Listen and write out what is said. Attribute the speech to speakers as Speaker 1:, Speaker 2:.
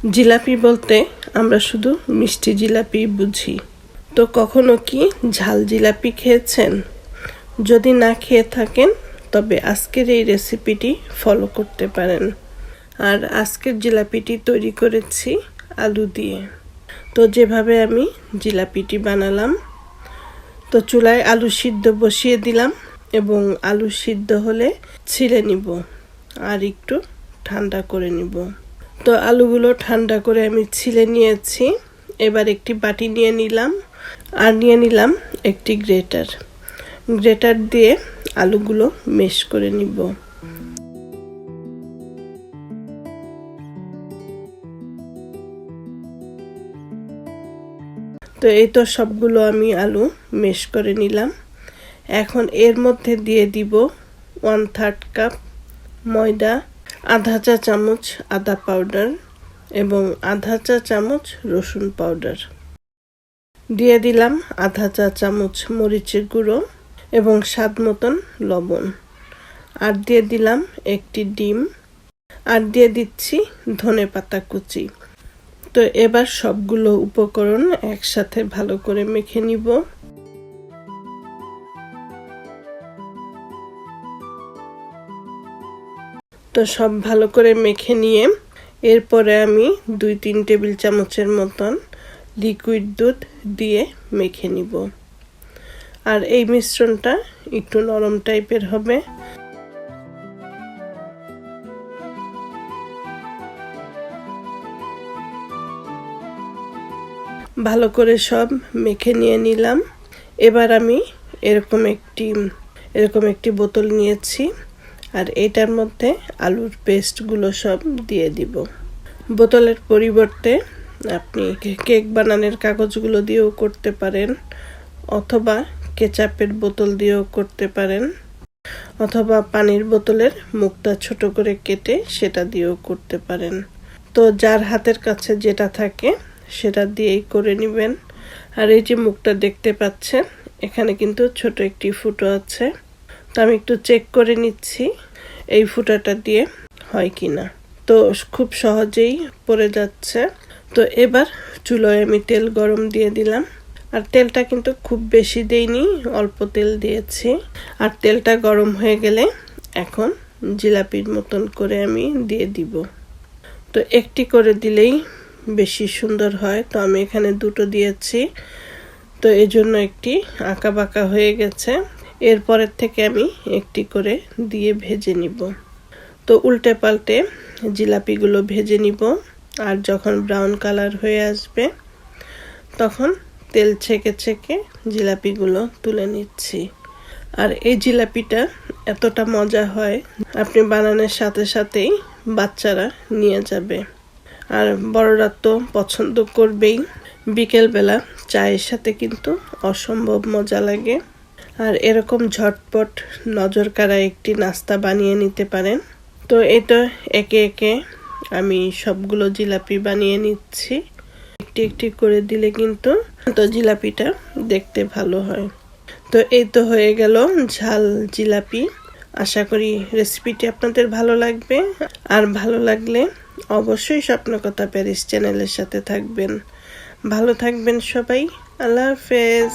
Speaker 1: জিলাপি বলতে আমরা শুধু মিষ্টি জিলাপি বুঝি। তো কখনো কি ঝাল জিলাপি খেয়েছেন? যদি না খেয়ে থাকেন তবে আজকের এই রেসিপিটি ফলো করতে পারেন। আর আজকের জিলাপিটি তৈরি করেছি আলু দিয়ে। তো যেভাবে আমি জিলাপিটি বানালাম, তো চুলায় আলু সিদ্ধ বসিয়ে দিলাম এবং আলু সিদ্ধ হলে ছিলে নিব আর একটু ঠান্ডা করে নিব। তো আলুগুলো ঠান্ডা করে আমি ছিলে নিয়েছি। এবার একটি বাটি নিয়ে নিলাম আর নিয়ে নিলাম একটি গ্রেটার দিয়ে আলুগুলো মেশ করে নিব। তো এই তো সবগুলো আমি আলু মেশ করে নিলাম। এখন এর মধ্যে দিয়ে দিব 1/3 কাপ ময়দা, আধা চা চামচ আদা পাউডার এবং আধা চা চামচ রসুন পাউডার। দিয়ে দিলাম আধা চা চামচ মরিচের গুঁড়ো এবং স্বাদ মতন লবণ। আর দিয়ে দিলাম একটি ডিম আর দিয়ে দিচ্ছি ধনেপাতা কুচি। তো এবার সবগুলো উপকরণ একসাথে ভালো করে মেখে নিব। তো সব ভালো করে মেখে নিয়ে এরপরে আমি 2-3 টেবিল চামচের মতন লিকুইড দুধ দিয়ে মেখে নিব। আর এই মিশ্রণটা একটু নরম টাইপের হবে। ভালো করে সব মেখে নিয়ে নিলাম। এবার আমি এরকম একটি বোতল নিয়েছি আর এটার মধ্যে আলুর পেস্টগুলো সব দিয়ে দিব। বোতলের পরিবর্তে আপনি কেক বানানোর কাগজগুলো দিয়েও করতে পারেন, অথবা কেচাপের বোতল দিয়েও করতে পারেন, অথবা পানির বোতলের মুখটা ছোট করে কেটে সেটা দিয়েও করতে পারেন। তো যার হাতের কাছে যেটা থাকে সেটা দিয়েই করে নেবেন। আর এই যে মুখটা দেখতে পাচ্ছেন, এখানে কিন্তু ছোট একটি ফুটো আছে। তো আমি একটু চেক করে নিচ্ছি এই ফুটাটা দিয়ে হয় কিনা। তো খুব সহজেই পড়ে যাচ্ছে। তো এবার চুলায় আমি তেল গরম দিয়ে দিলাম। আর তেলটা কিন্তু খুব বেশি দেইনি, অল্প তেল দিয়েছি। আর তেলটা গরম হয়ে গেলে এখন জিলাপির মতন করে আমি দিয়ে দিব। তো একটি করে দিলেই বেশি সুন্দর হয়, তো আমি এখানে দুটো দিয়েছি। তো এই জন্য একটি আঁকা বাঁকা হয়ে গেছে। এরপরের থেকে আমি একটি করে দিয়ে ভেজে নিব। তো উল্টে পাল্টে জিলাপিগুলো ভেজে নিব। আর যখন ব্রাউন কালার হয়ে আসবে তখন তেল ছেঁকে ছেঁকে জিলাপিগুলো তুলে নিচ্ছি। আর এই জিলাপিটা এতটা মজা হয়, আপনি বানানোর সাথে সাথেই বাচ্চারা নিয়ে যাবে। আর বড়রা তো পছন্দ করবেই। বিকেলবেলা চায়ের সাথে কিন্তু অসম্ভব মজা লাগে। আর এরকম ঝটপট নজর কাড়া একটি নাস্তা বানিয়ে নিতে পারেন। তো এই তো একে একে আমি সবগুলো জিলাপি বানিয়ে নিচ্ছি। একটি একটি করে দিলে কিন্তু তো জিলাপিটা দেখতে ভালো হয়। তো এই তো হয়ে গেল ঝাল জিলাপি। আশা করি রেসিপিটি আপনাদের ভালো লাগবে। আর ভালো লাগলে অবশ্যই স্বপ্নকথা প্যারিস চ্যানেলের সাথে থাকবেন। ভালো থাকবেন সবাই। আল্লাহ হাফেজ।